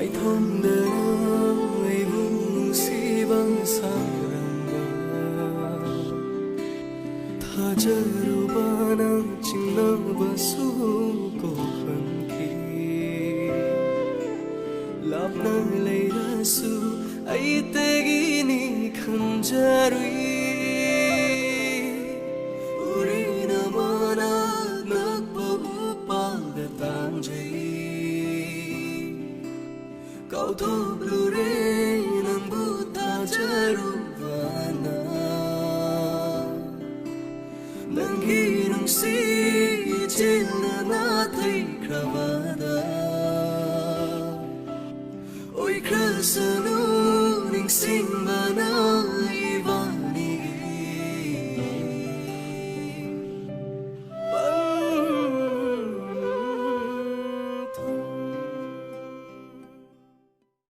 Mai thom de ai bung si bang saranga tha jaru bana chingna basu ko khan ki lapna leira su ai te gi ni khan jarui uri na mana nak pa pa de tan jai Kau thô